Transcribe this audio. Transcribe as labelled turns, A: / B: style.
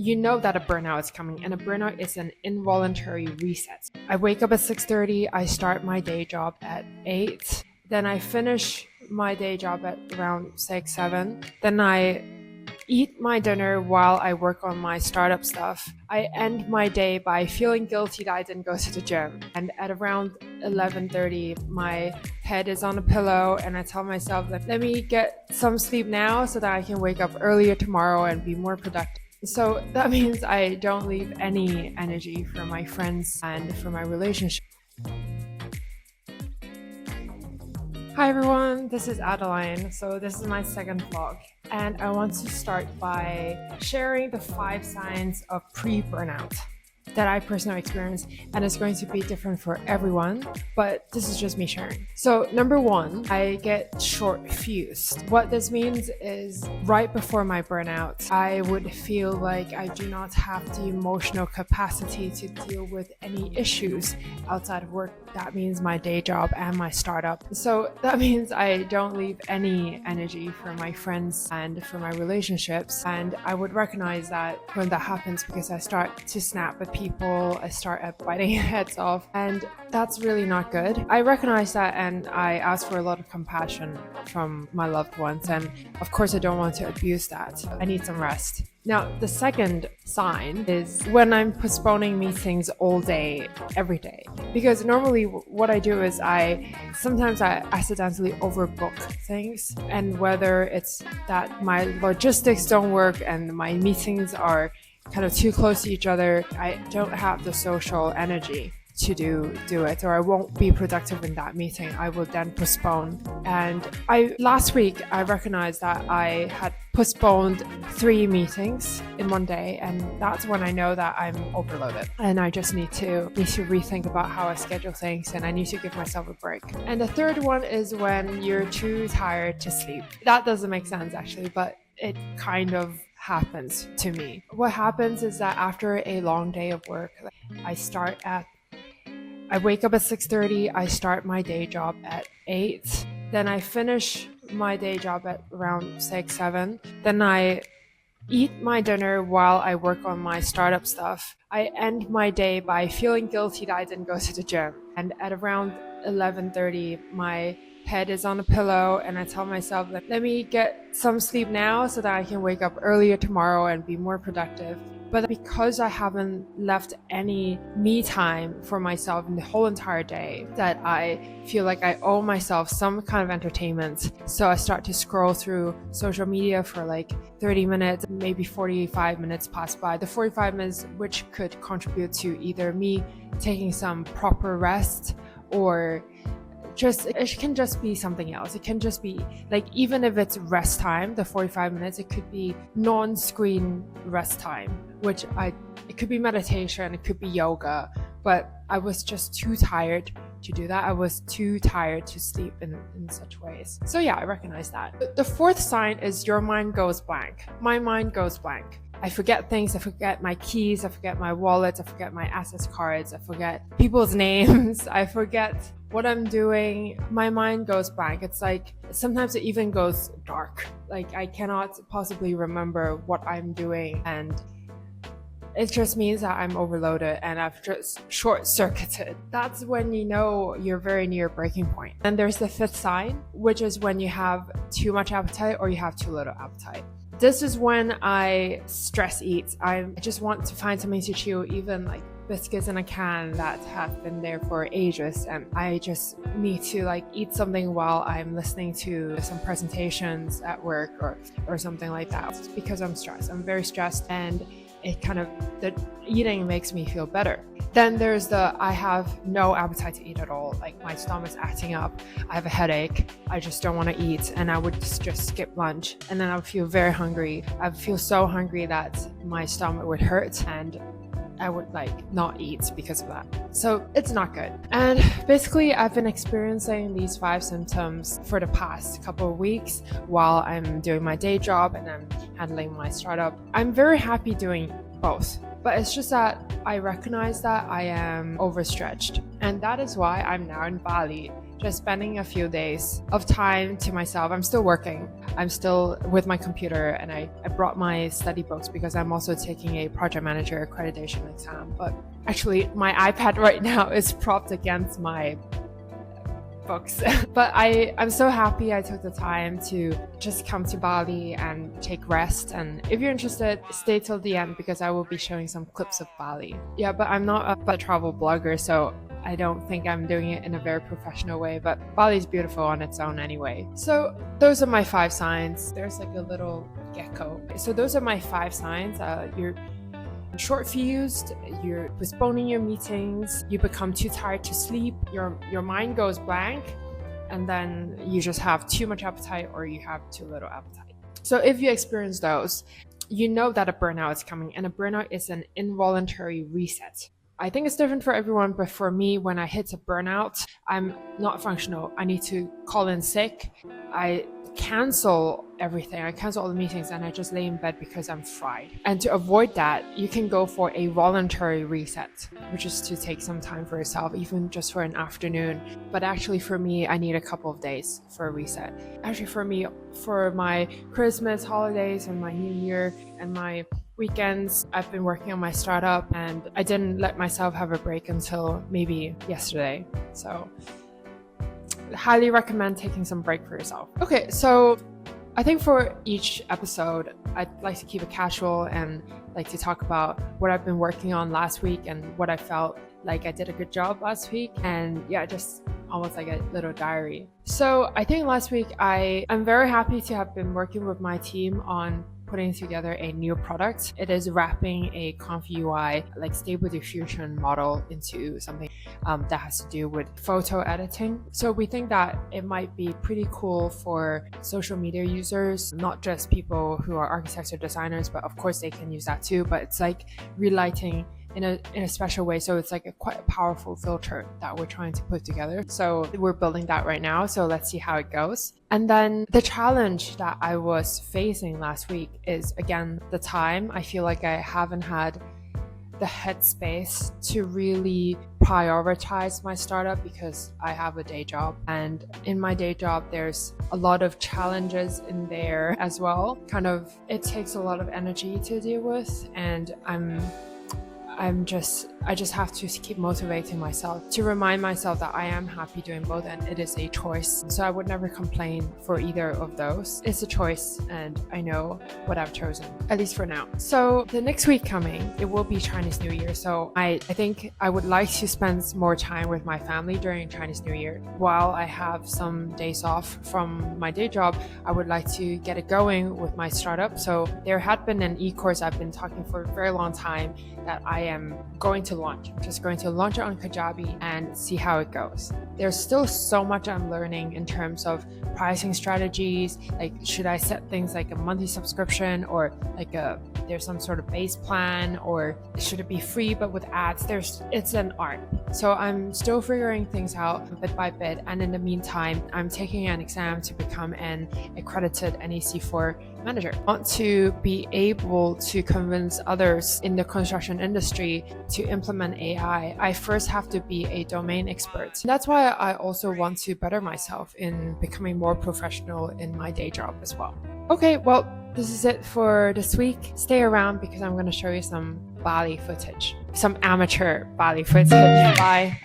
A: you know that a burnout is coming, and a burnout is an involuntary reset. I wake up at 6:30, I start my day job at 8, then I finish my day job at around 6, 7, then I eat my dinner while I work on my startup stuff. I end my day by feeling guilty that I didn't go to the gym. And at around 11:30, my head is on a pillow and I tell myself that let me get some sleep now so that I can wake up earlier tomorrow and be more productive. So that means I don't leave any energy for my friends and for my relationship. Hi everyone, this is Adeline. So this is my second vlog, and I want to start by sharing the 5 signs of pre-burnout that I personally experienced, and it's going to be different for everyone, but this is just me sharing. So number 1, I get short fused. What this means is right before my burnout, I would feel like I do not have the emotional capacity to deal with any issues outside of work. That means my day job and my startup. So that means I don't leave any energy for my friends and for my relationships. And I would recognize that when that happens, because I start to snap at people, I start at biting heads off, and that's really not good. I recognize that, and I ask for a lot of compassion from my loved ones. And of course, I don't want to abuse that. I need some rest. Now, the second sign is when I'm postponing meetings all day, every day. Because normally what I do is sometimes I accidentally overbook things. And whether it's that my logistics don't work and my meetings are kind of too close to each other, I don't have the social energy to do it, or I won't be productive in that meeting. I will then postpone. And last week I recognized that I had postponed 3 meetings in one day, and that's when I know that I'm overloaded and I just need to rethink about how I schedule things, and I need to give myself a break. And the third one is when you're too tired to sleep. That doesn't make sense actually, but it kind of happens to me. What happens is that after a long day of work, I wake up at 6:30, I start my day job at 8, then I finish my day job at around 6, 7, then I eat my dinner while I work on my startup stuff. I end my day by feeling guilty that I didn't go to the gym. And at around 11:30, my head is on a pillow and I tell myself that let me get some sleep now so that I can wake up earlier tomorrow and be more productive. But because I haven't left any me time for myself in the whole entire day, that I feel like I owe myself some kind of entertainment. So I start to scroll through social media for like 30 minutes, maybe 45 minutes pass by. The 45 minutes which could contribute to either me taking some proper rest, or it can just be something else. It can just be like, even if it's rest time, the 45 minutes, it could be non-screen rest time, it could be meditation, it could be yoga, but I was just too tired to do that. I was too tired to sleep in such ways. So yeah, I recognize that. The 4th sign is your mind goes blank. My mind goes blank. I forget things. I forget my keys. I forget my wallet. I forget my access cards. I forget people's names. I forget what I'm doing. My mind goes blank. It's like sometimes it even goes dark. Like I cannot possibly remember what I'm doing, and it just means that I'm overloaded and I've just short-circuited. That's when you know you're very near breaking point. And there's the 5th sign, which is when you have too much appetite or you have too little appetite. This is when I stress eat. I just want to find something to chew, even like biscuits in a can that have been there for ages, and I just need to like eat something while I'm listening to some presentations at work or something like that. It's because I'm stressed. I'm very stressed, and the eating makes me feel better. Then there's I have no appetite to eat at all. Like my stomach's acting up. I have a headache. I just don't want to eat, and I would just skip lunch, and then I would feel very hungry. I would feel so hungry that my stomach would hurt, and I would like not eat because of that. So it's not good. And basically I've been experiencing these 5 symptoms for the past couple of weeks while I'm doing my day job and I'm handling my startup. I'm very happy doing both, but it's just that I recognize that I am overstretched, and that is why I'm now in Bali just spending a few days of time to myself. I'm still working. I'm still with my computer, and I brought my study books because I'm also taking a project manager accreditation exam. But actually, my iPad right now is propped against my books. But I'm so happy I took the time to just come to Bali and take rest. And if you're interested, stay till the end because I will be showing some clips of Bali. Yeah, but I'm not a travel blogger, so I don't think I'm doing it in a very professional way, but Bali is beautiful on its own anyway. So those are my 5 signs. There's like a little gecko. So those are my 5 signs. You're short-fused, you're postponing your meetings, you become too tired to sleep, your mind goes blank, and then you just have too much appetite or you have too little appetite. So if you experience those, you know that a burnout is coming, and a burnout is an involuntary reset. I think it's different for everyone, but for me, when I hit a burnout, I'm not functional. I need to call in sick. I cancel everything. I cancel all the meetings and I just lay in bed because I'm fried. And to avoid that, you can go for a voluntary reset, which is to take some time for yourself, even just for an afternoon. But actually for me, I need a couple of days for a reset. Actually for me, for my Christmas holidays and my New Year and my weekends, I've been working on my startup and I didn't let myself have a break until maybe yesterday. So highly recommend taking some break for yourself. Okay, so I think for each episode, I'd like to keep it casual and like to talk about what I've been working on last week and what I felt like I did a good job last week. And yeah, just almost like a little diary. So I think last week I'm very happy to have been working with my team on putting together a new product. It is wrapping a Conf UI like stable diffusion model into something that has to do with photo editing. So we think that it might be pretty cool for social media users, not just people who are architects or designers, but of course they can use that too. But it's like relighting in a special way. So it's like quite a powerful filter that we're trying to put together. So we're building that right now. So let's see how it goes. And then the challenge that I was facing last week is, again, the time. I feel like I haven't had the headspace to really prioritize my startup because I have a day job. And in my day job, there's a lot of challenges in there as well. It takes a lot of energy to deal with. And I just have to keep motivating myself to remind myself that I am happy doing both and it is a choice. So I would never complain for either of those. It's a choice and I know what I've chosen, at least for now. So the next week coming, it will be Chinese New Year. So I think I would like to spend more time with my family during Chinese New Year. While I have some days off from my day job, I would like to get it going with my startup. So there had been an e-course I've been talking for a very long time that I am going to launch. I'm just going to launch it on Kajabi and see how it goes. There's still so much I'm learning in terms of pricing strategies. Like, should I set things like a monthly subscription or like there's some sort of base plan, or should it be free but with ads? It's an art. So I'm still figuring things out bit by bit. And in the meantime, I'm taking an exam to become an accredited NEC4 manager. I want to be able to convince others in the construction industry to implement AI. I first have to be a domain expert. That's why I also want to better myself in becoming more professional in my day job as well. Okay, well, this is it for this week. Stay around because I'm going to show you some Bali footage, some amateur Bali footage. Bye.